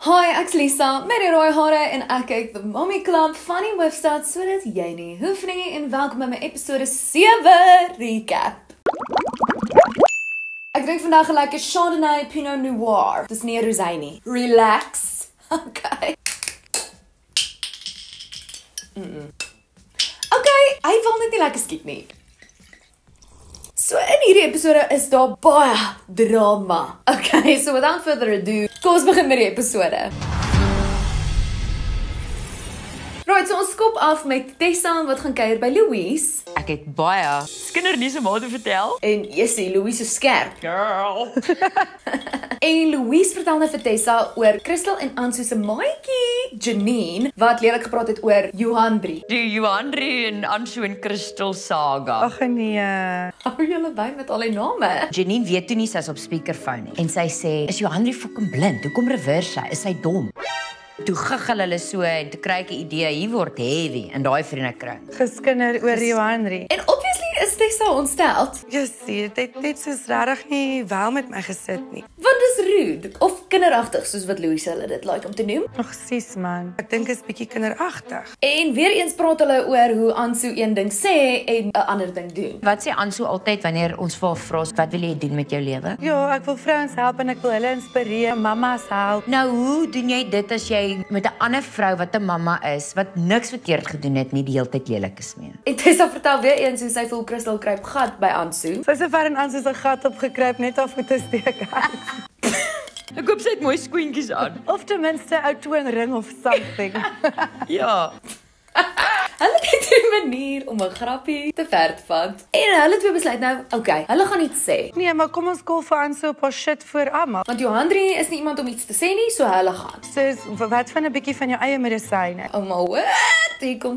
Hi, ek's Lisa met die rooi hare en ek kyk The Mommy Club van die Hoofstad sodat jy nie hoef nie en welkom by my episode 7 recap. Ek drink vandag 'n lekker Chardonnay Pinot Noir. Dis nie 'n rosé nie. Relax. Okay. Okay, hy wil net nie lekker skiet nie. So in hierdie episode is daar baie drama. Okay, so without further ado, kom ons begin met die episode. Right, so ons skop af met Tessa wat gaan kuier by Louise. Ek het baie kindernuus om haar te vertel. En Jessie, Louise is skerp. Girl. En Louise vertel net vir Tessa oor Christel en Ansu se maatjie, Janine, wat lelik gepraat het oor Johandri. Die Johandri en Ansu en Christel saga. Ag nee. Hou julle by met al die name. Janine weet toe nie sy's op speakerphone nie. En sy sê, is Johandri fucking blind? Hoekom reverse sy? Is sy dom? Toe giggel hulle so en toe kry ek 'n idee, hier word heavy in daai vriendekring. Geskinder oor Johandri. En obviously is Tessa ontsteld. Jessie, dit het soos regtig nie wel met my gesit nie. Want dis rude of kinderagtig soos wat Louise hulle dit like om te noem. Nog sies man. Ek dink is bietjie kinderagtig. En weer eens praat hulle oor hoe Ansu een ding sê en 'n ander ding doen. Wat sê Ansu altyd wanneer ons vir haar vra, wat wil jy doen met jou lewe? Ja, ek wil vrouens help en ek wil hulle inspireer, mammas help. Nou, hoe doen jy dit as jy met 'n ander vrou wat 'n mamma is, wat niks verkeerd gedoen het nie, die hele tyd lelik is mee? En Tessa vertel weer eens hoe sy voel Christel kruip gat by Ansu. Sy ver in Ansu se gat opgekruip net af met 'n steek. Ek hoop sy het mooi skoentjies aan. Of ten minste 'n toonring of something. Ja. Hulle het 'n manier om 'n grappie te ver te vat. En hulle twee besluit nou, okay, hulle gaan iets sê. Nee, maar kom ons call vir Ansu op haar shit voor almal. Want Johandri is nie iemand om iets te sê nie, so hulle gaan. Soos wat van 'n bietjie van jou eie medisyne. Ouma, wat? Hier kom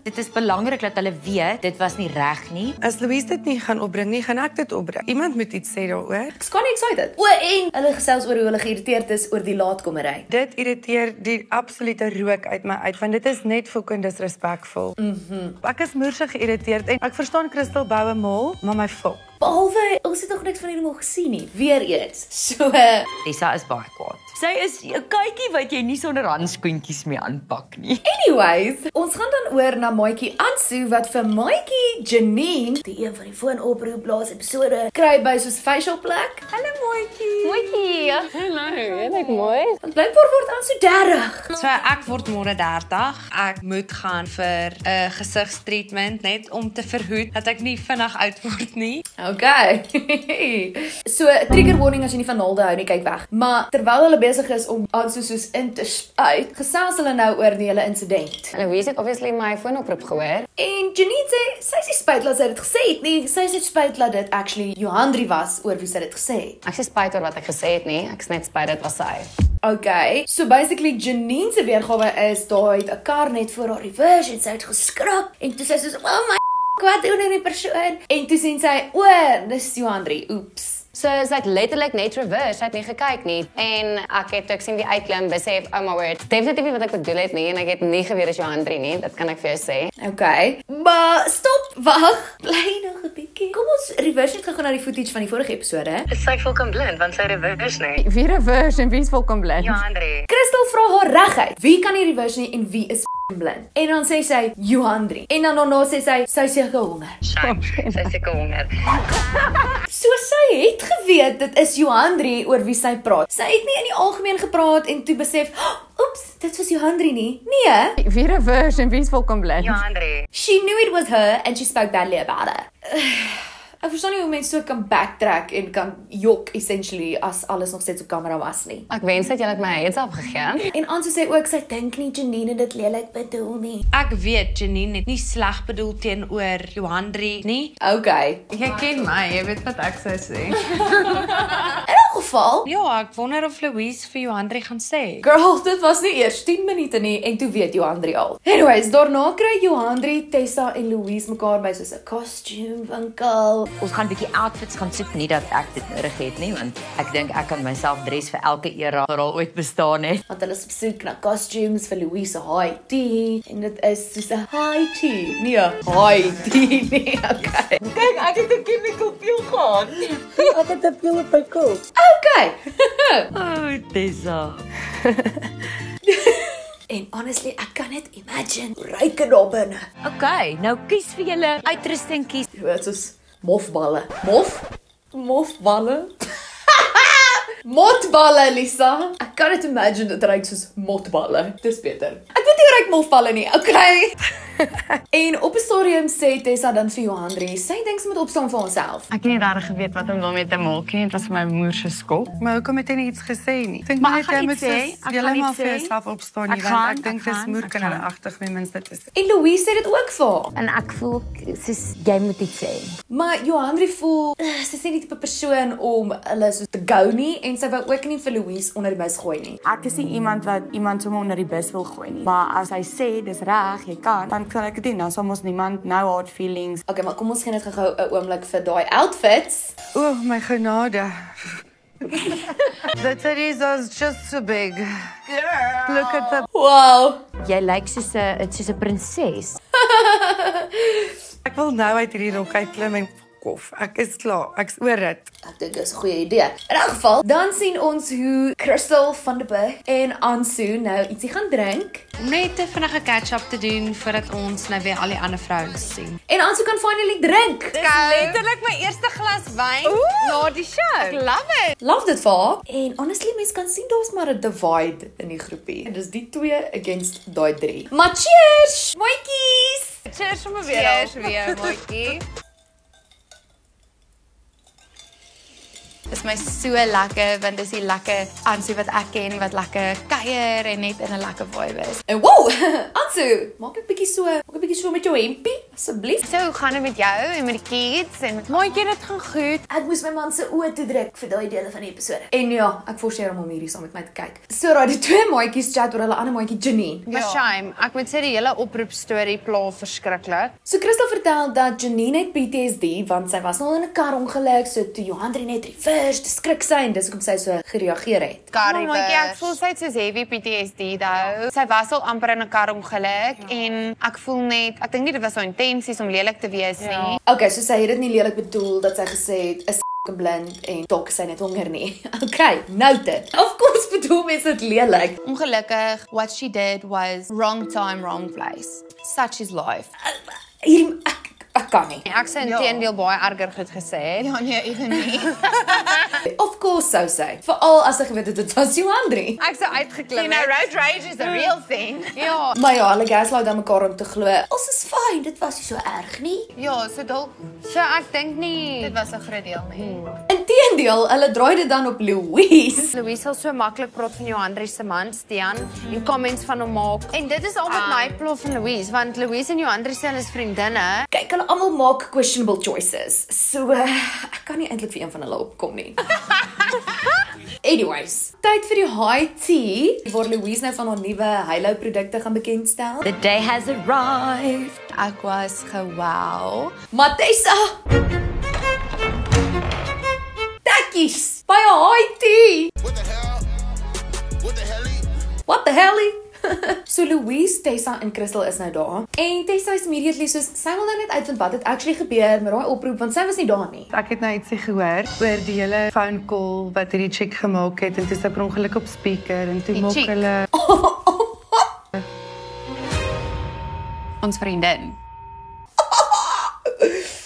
Dit is belangrik dat hulle weet, dit was nie reg nie. As Louise dit nie gaan opbring nie, gaan ek dit opbring. Iemand moet iets sê daaroor. Ek's kan nie excited. O, en hulle gesels oor hoe hulle geïrriteerd is oor die laatkomery. Dit irriteer die absolute rook uit my uit, want dit is net fucking disrespectful. Ek is moersig geïrriteerd en ek verstaan Christel bou 'n mol, maar my fok. Behalwe, ons het nog niks van hierdie mol gesien nie. Weer eens. So, Tessa is baie kwaad. Sy is 'n kykie wat jy nie sonder handskoentjies mee aanpak nie. anyways, ons gaan dan oor na maatjie Ansu wat vir maatjie Janine, die een van die foonoproep laas episode, kry by soos facial plek. Hallo maatjie. Moetjie. Hallo, jy lyk mooi. Want blykbaar word Ansu 30. So ek word môre 30. Ek moet gaan vir 'n gesigstreatment net om te verhoed dat ek nie vinnig oud word nie. Okay. So, trigger warning as jy nie van naalde hou nie, kyk weg. Maar terwyl hulle besig is om Ansu soos in te spuit, gesels hulle nou oor die hele insident. Louise het obviously my foonoproep gehoor. En Janine sê, sy is nie spyt dat sy dit gesê het nie, sy is net spyt dat dit actually Johandri was oor wie sy dit gesê het. Ek is spyt oor wat ek gesê het nie. Ek is net spyt dit was sy. Okay, so basically Janine se weergawe is, daar het 'n kar net voor haar reverse en sy het geskrap en toe sy soos, oh my wat doen hierdie persoon? En toe sien sy, o, dis Johandri, oeps. So sy het letterlik net reverse, sy het nie gekyk nie. En ek het toe ek sien die uitklim besef, oh my word, definitief nie wat ek bedoel het nie en ek het nie geweet as Johandri nie, dit kan ek vir jou sê. Okay, maar stop, wag, bly nog 'n bietjie. Kom ons reverse net gou na die footage van die vorige episode. Is sy fucking blind want sy reverse nie? Wie reverse en wie is volkom blind? Johandri. Christel vra haar reguit, wie kan nie reverse nie en wie is blind? En dan sê sy, Johandri. En dan daarna sê sy seker honger. Sy seker honger. So sy het geweet dit is Johandri oor wie sy praat. Sy het nie in die algemeen gepraat en toe besef, oeps, dit was Johandri nie. Nee, Wie reverse en wie is volkom blind? Johandri. she knew it was her and she spoke badly about it. Ek verstaan nie hoe mense so kan backtrack en kan jok essentially as alles nog steeds op kamera was nie. Ek wens dat jy het my heads up gegee. En Ansu sê ook sy dink nie Janine het dit lelik bedoel nie. Ek weet Janine het nie sleg bedoel teenoor Johandri nie. Okay. Jy ken my, jy weet wat ek sou sê. In elk geval, Ja, ek wonder of Louise vir Johandri gaan sê. girl, dit was nie eers 10 minute nie en toe weet Johandri al. Anyways, daarna kry Johandri, Tessa en Louise mekaar by soos 'n costume winkel. Ons gaan 'n bietjie outfits gaan soek, nie dat ek dit nodig het nie, want ek dink ek kan myself dress vir elke era wat al ooit bestaan het. Want hulle is op soek na costumes vir Louise se high tea en dit is soos 'n high tea. Nee, high tea nie. Okay. Kyk, ek het 'n chemical peel gehad. Ek het 'n pil op my kop. Okay. Tessa. En honestly, ek kan net imagine hoe ryk dit daar binne. Okay, nou kies vir julle uitrusting kies. Dit is mofballe. Mofballe? Motballe, Lisa. Ek kan dit imagine dit ryk soos motballe. Dis beter. Ek weet nie hoe ryk mofballe nie. Okay. En op 'n stadium sê Tessa dan vir Johanri, sy dink sy moet opstaan vir homself. Ek het nie regtig geweet wat om daarmee te maak nie. Dit was vir my moer se skop. Maar hoekom het jy nie iets gesê nie? Ek dink Maar net ek gaan jy moet iets sê, soos ek julle gaan maar iets vir sê. jouself opstaan nie, Ek want gaan, ek dink ek dis gaan, moerkinderagtig ten minste te sê. En Louise sê dit ook vir haar. En ek voel soos jy moet iets sê. Maar Johanri voel, sy is nie die tipe persoon om hulle so te gou nie en sy wou ook nie vir Louise onder die bus gooi nie. Ek is nie iemand wat iemand sommer onder die bus wil gooi nie. Maar as hy sê dis reg, jy kan, dan sal ek dit doen. Dan sal mos niemand nou hard feelings. Okay, maar kom ons gaan net gou 'n oomblik vir daai outfits. Oh my genade. The titties are just so big. Girl. Look at the... Wow. Jy lyk soos 'n prinses. Ek wil nou uit hierdie rok uitklim en kof. Ek is klaar. Ek's oor dit. Ek dink dis 'n goeie idee. In elk geval, dan sien ons hoe Crystal van der Berg en Ansu nou ietsie gaan drink. Om net 'n vinnige catch-up te doen voordat ons nou weer al die ander vrouens sien. En Ansu kan finally drink. Letterlik my eerste glas wyn na die show. Love it. Love dit vir haar. En honestly, mense kan sien daar's maar 'n divide in die groepie. En dis die 2 against daai 3. Maar cheers, maatjies. Cheers vir my weer. Cheers weer, maatjie. Dis my so lekker want dis die lekker Ansie wat ek ken wat lekker kuier en net in 'n lekker vibe is. En wow, Ansu, maak 'n bietjie so met jou hempie, asseblief. So, hoe gaan dit met jou en met die kids en met Maatjie, dit gaan goed. Ek moes my man se oë toe druk vir daai dele van die episode. En ja, ek forceer hom om hierdie saam met my te kyk. So raai die 2 maatjies chat oor hulle ander maatjie Janine. Maar shame, ek moet sê die hele oproep storie pla verskriklik. So Crystal vertel dat Janine het PTSD want sy was al in 'n karongeluk, so toe Johanri net reverse, dis skrik sy en dis hoekom sy so gereageer het. Maatjie, ek voel sy het soos heavy PTSD daai. Sy was al amper in 'n karongeluk en ek voel net, ek dink nie dit was so intensies om lelik te wees nie. Okay, so sy het dit nie lelik bedoel dat sy gesê het is blind en dalk sy net honger nie. Okay, noted. Of course bedoel mense dit lelik. Ongelukkig, what she did was wrong time, wrong place. Such is life. Hierdie ek kan nie. Ek sê inteendeel baie erger goed gesê. Ja nee, ewe nie. Of course sou sy. Veral as sy geweet het dit was Johanri. Ek sou uitgeklim het. road rage is a real thing. Ja, Maar ja, hulle gaslight dan mekaar om te glo. Ons is fyn, dit was nie so erg nie. Ja, so dalk so ek dink nie. dit was 'n groot deel nie. Inteendeel, hulle draai dit dan op Louise. Louise sal so maklik praat van Johanri se man, Stian, en comments van hom maak. En dit is al wat my pla van Louise, want Louise en Johanri se is vriendinne. Kyk, hulle almal maak questionable choices. So, ek kan nie eintlik vir een van hulle opkom nie. Anyways, tyd vir die high tea, waar Louise nou van haar nuwe Halo produkte gaan bekendstel. The day has arrived. Ek was gewow. Matessa! Takkies, by 'n high tea. What the hell? What the hell? So Louise, Tessa en Crystal is nou daar. En Tessa is immediately soos, sy wil nou net uitvind wat het actually gebeur met daai oproep, want sy was nie daar nie. Ek het nou ietsie gehoor oor die hele phone call wat hierdie chick gemaak het en toe sy per ongeluk op speaker en toe maak chick? hulle Ons vriendin.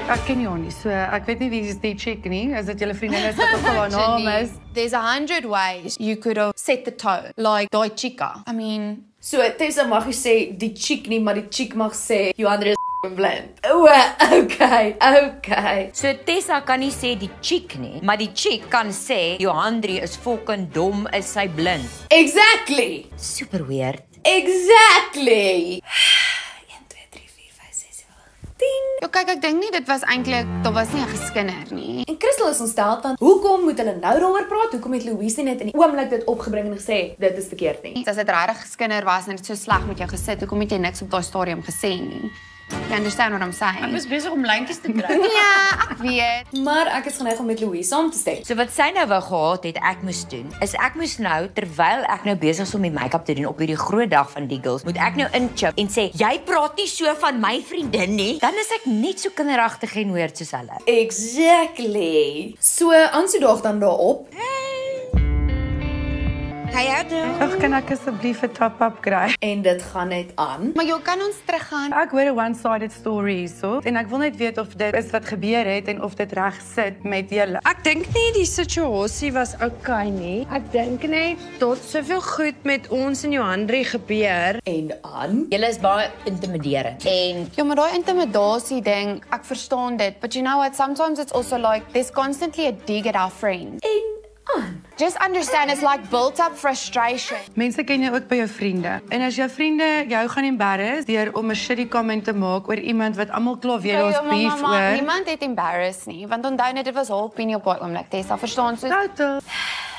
ek ken jou nie, so ek weet nie wie is die chick nie. Is dit julle vriendin is wat ook al haar naam is? There's 100 ways you could have set the tone. Like daai chica. I mean, So Tessa mag nie sê die chick nie, maar die chick mag sê Johanri is blind. O, okay. So Tessa kan nie sê die chick nie, maar die chick kan sê Johanri is fucking dom, is sy blind. Exactly. Super weird. Exactly. 1 2 3 4 5 6 7 10. ja kyk, ek dink nie dit was eintlik, daar was nie 'n geskinder nie. En Crystal is ontstel want hoekom moet hulle nou daaroor praat? Hoekom het Louise nie net in die oomblik dit opgebring en gesê dit is verkeerd nie? As dit regtig geskinder was en dit so sleg met jou gesit, hoekom het jy niks op daai stadium gesê nie? You understand what I'm saying? Ek was besig om lyntjies te kry. Ja, ek weet. Maar ek is geneig om met Louise saam te stem. So wat sy nou wou gehad het ek moes doen, is ek moes nou terwyl ek nou besig is om die make-up te doen op hierdie groot dag van die girls, moet ek nou inchip en sê jy praat nie so van my vriendin nie. Dan is ek net so kinderagtig en weird soos hulle. Exactly. So Ansu daag dan daarop. Hey, Ag, kan ek asseblief 'n top-up kry? En dit gaan net aan. Maar jy kan ons teruggaan. Ek hoor 'n one-sided story hierso en ek wil net weet of dit is wat gebeur het en of dit reg sit met julle. Ek dink nie die situasie was oukei nie. Ek dink net tot soveel goed met ons en Johanri gebeur. En aan. Julle is baie intimiderend. En Ja, maar daai intimidasie ding, ek verstaan dit, but you know what, sometimes it's also like there's constantly a dig at our friends. En aan. Just understand it's like built up frustration. Mense ken jou ook by jou vriende. En as jou vriende jou gaan embarrass deur om 'n shitty comment te maak oor iemand wat almal klaar weet ons beef oor. Niemand het embarrassed nie, want onthou net dit was haar opinie op daai oomblik. Tessa, verstaan so? Total.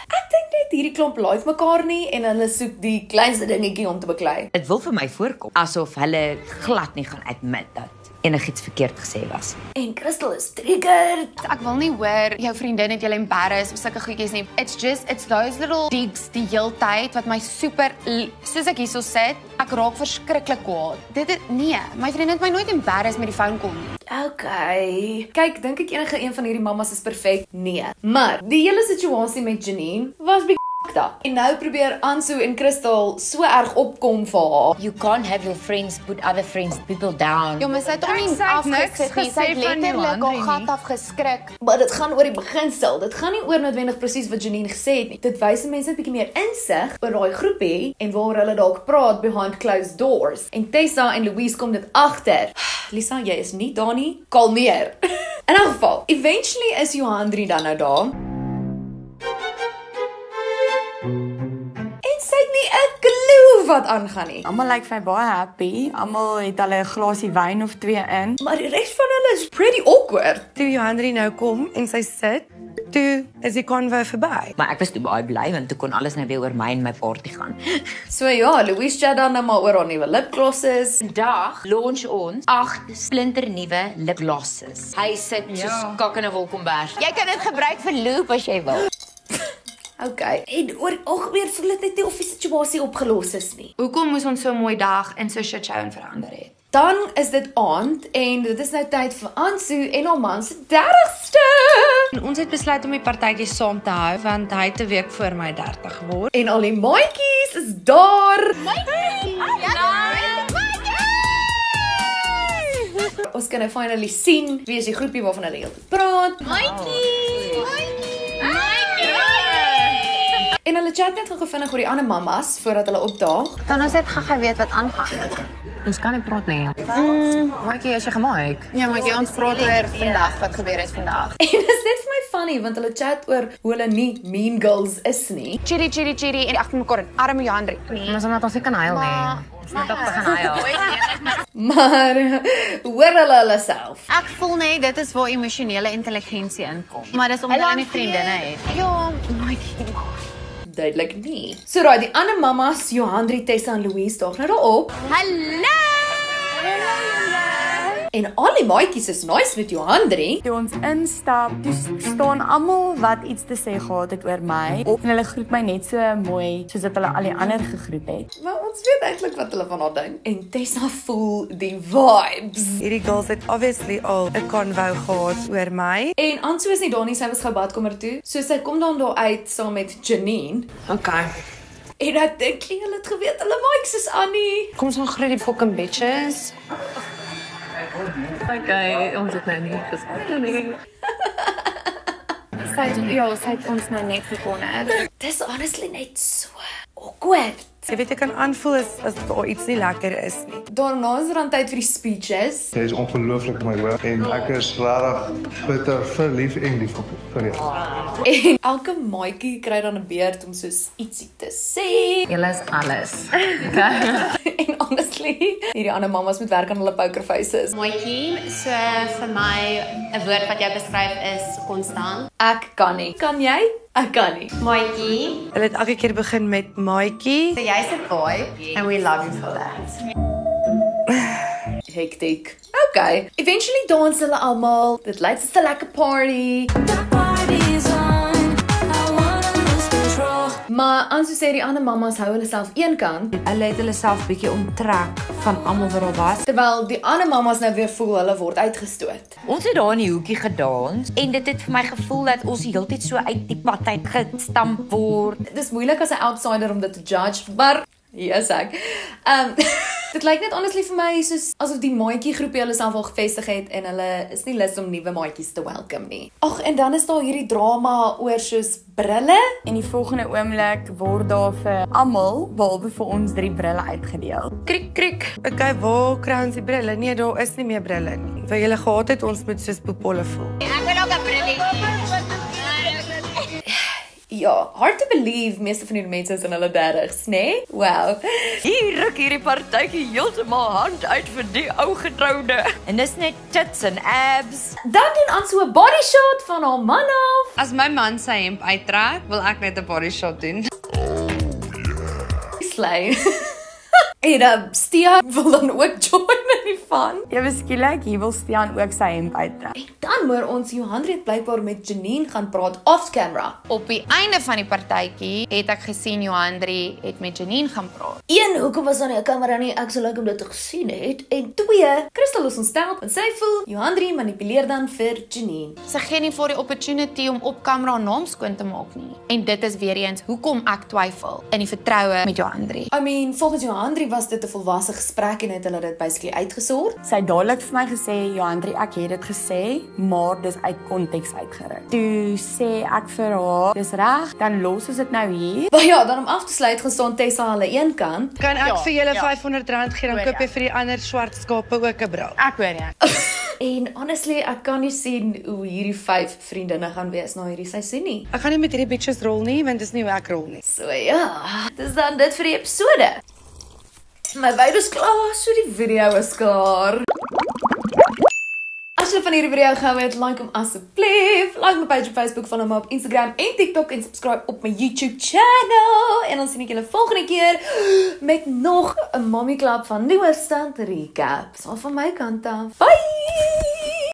Ek dink net hierdie klomp like mekaar nie en hulle soek die kleinste dingetjie om te beklei. dit wil vir my voorkom asof hulle glad nie gaan admit dat enigiets verkeerd gesê was. En Crystal is triggered. Ek wil nie hoor jou vriendin het julle embarrass of sulke goedjies nie. It's those little digs die heeltyd wat my super soos ek hierso sit, ek raak verskriklik kwaad. Nee, my vriendin het my nooit embarrass met die phone call nie. Okay. Kyk, dink ek enige een van hierdie mammas is perfek? Nee. Maar die hele situasie met Janine was en nou probeer Ansu en Crystal so erg opkom vir haar. You can't have your friends put other friends people down. Ja, maar sy het hom nie Sy het niks afgesit nie. Sy het gesê van letterlik Johanri haar gat nie. afgeskrik. Maar dit gaan oor die beginsel. Dit gaan nie oor noodwendig presies wat Janine gesê het nie. Dit wys mense 'n bietjie meer insig oor daai groepie en waar hulle dalk praat behind closed doors. En Tessa en Louise kom dit agter. Lisa, jy is nie daar nie. Kalmeer. In 'n geval, eventually is Johanri dan nou daar. En sy het nie 'n klou wat aangaan nie. Almal lyk vir my baie happy. Almal het hulle 'n glasie wyn of 2 in. Maar die res van hulle is pretty awkward. Toe Johanri nou kom en sy sit, toe is die convo verby. Maar ek was toe baie bly want toe kon alles nou weer oor my en my party gaan. So ja, Louise chat dan nou maar oor haar nuwe lipglosses. Vandag launch ons 8 splinternuwe lipglosses. Hy sit soos kak in 'n wolkombers. Jy kan dit gebruik vir loop as jy wil. Okay. En oor algemeen voel dit net nie of die situasie opgelos is nie. Hoekom moes ons so 'n mooi dag in so 'n shit show en verander het? Dan is dit aand en dit is nou tyd vir Ansu en haar man se 30ste. En ons het besluit om die partytjie saam te hou want hy het 'n week voor my 30 geword. En al die maatjies is daar. Ons kan nou finally sien wie is die groepie waarvan hulle heeltyd praat. En hulle chat net gou vinnig oor die ander mammas voordat hulle opdaag. Dan ons het gaan weet wat aangaan. Ons kan nie praat nie. Maatjie, as jy gemaak. Ja, maar jy ons praat oor vandag, wat gebeur het vandag. En dit is net vir my funny want hulle chat oor hoe hulle nie mean girls is nie. Chitty en agter mekaar en arme Johanri. Maar ons omdat ons nie kan huil nie. Ons moet op begin huil. Maar hoor hulle self. Ek voel net dit is waar emosionele intelligensie inkom. Maar dis omdat hulle nie vriendinne het. Ja, Duidelik nie. So raai, die ander mammas, Johanri, Tessa en Louise daag nou daarop. En al die maatjies is nice met Johanri. Toe ons instap, toe staan almal wat iets te sê gehad het oor my. En hulle groet my net so mooi soos dat hulle al die ander gegroet het. Maar ons weet eintlik wat hulle van haar dink. En Tessa voel die vibes. Hierdie girls het obviously al 'n convo gehad oor my. En Ansu is nie daar nie, sy was gou badkamer toe. So sy kom dan daar uit saam met Janine. Okay. En ek dink nie hulle het geweet hulle mics is aan nie. Kom ons gaan groet die fucking bitches. Okay, ons het nou nie gespreek nie. Sy het ons nou net gekonne. Dis honestly net so awkward. Jy weet jy kan aanvoel as daar iets nie lekker is nie. Daarna is dan tyd vir die speeches. Sy is ongelooflik my hoor en ek is regtig bitter verlief en lief vir jou. En elke maatjie kry dan 'n beurt om soos ietsie te sê. Julle is alles. En honestly, hierdie ander mammas moet werk aan hulle poker faces. Maatjie, so vir my 'n woord wat jy beskryf is konstant. Ek kan nie. Kan jy? Ek kan nie. Maatjie, Hulle het elke keer begin met maatjie. so jy's 'n vibe and we love you for that. Hektiek. Okay. Eventually dans hulle almal. Dit lyk soos 'n lekker party. The party's on. I wanna lose control. Maar Anso sê die ander mammas hou hulle self eenkant, Hulle het hulle self bietjie onttrek van almal wat daar was. terwyl die ander mammas nou weer voel hulle word uitgestoot. Ons het daar in die hoekie gedans en dit het vir my gevoel dat ons die hele tyd so uit die pad uit gestamp word. Dis moeilik as 'n outsider om dit te judge, maar hier is ek. Dit lyk net honestly vir my soos asof die maatjie groepie hulle self al gevestig het en hulle is nie lus om nuwe maatjies te welcome nie. Ag, en dan is daar hierdie drama oor soos brille. En die volgende oomblik word daar vir almal behalwe vir ons 3 brille uitgedeel. Kriek kriek. Okay, waar kry ons die brille? Nee, daar is nie meer brille nie. Wat julle gehad het, ons moet soos poepolle voel. Ja, hard to believe meeste van hierdie mense is in hulle 30's, né? Wow. Hier ruk hierdie partytjie heeltemal hand uit vir die ou getroude. En dis net tits en abs. Dan doen aan so 'n body shot van haar man af. As my man sy hemp uittrek, wil ek net 'n body shot doen. Slay. En Stia wil dan ook join in die fun. Ewe skielik, hier wil Stian ook sy hemp uittrek. En dan hoor ons Johanri het blykbaar met Janine gaan praat off camera. Op die einde van die partytjie het ek gesien Johanri het met Janine gaan praat. 1, hoekom was daar nie 'n kamera nie? Ek sou like om dit te gesien het. En 2, Crystal is ontstel en sy voel Johanri manipuleer dan vir Janine. Sy gee nie vir die opportunity om op kamera haar naam skoon te maak nie. En dit is weer eens hoekom ek twyfel in die vertroue met Johanri. I mean, volgens Johanri was dit 'n volwasse gesprek en het hulle dit basically uitgesort. Sy het dadelik vir my gesê, Johanri, ek het dit gesê, maar dis uit konteks uitgeruk. Toe sê ek vir haar, dis reg, dan los ons dit nou hier. Maar ja, dan om af te sluit gestaan Tessa hulle een kant. Kan ek vir julle R500 gee, dan koop jy vir die ander swart skape ook 'n bril. Ek hoor jy. En honestly, ek kan nie sien hoe hierdie 5 vriendinne gaan wees na hierdie seisoen nie. Ek gaan nie met hierdie bitches rol nie, want dis nie hoe ek rol nie. So ja, dis dan dit vir die episode. My video is klaar, so die video is klaar. As jy van hierdie video gehou het, like hom asseblief. Like my page op Facebook, follow my op Instagram en TikTok en subscribe op my YouTube channel. En dan sien ek julle volgende keer met nog 'n Mommy Club van Nieuwe Stand recap. So van my kant af. Bye!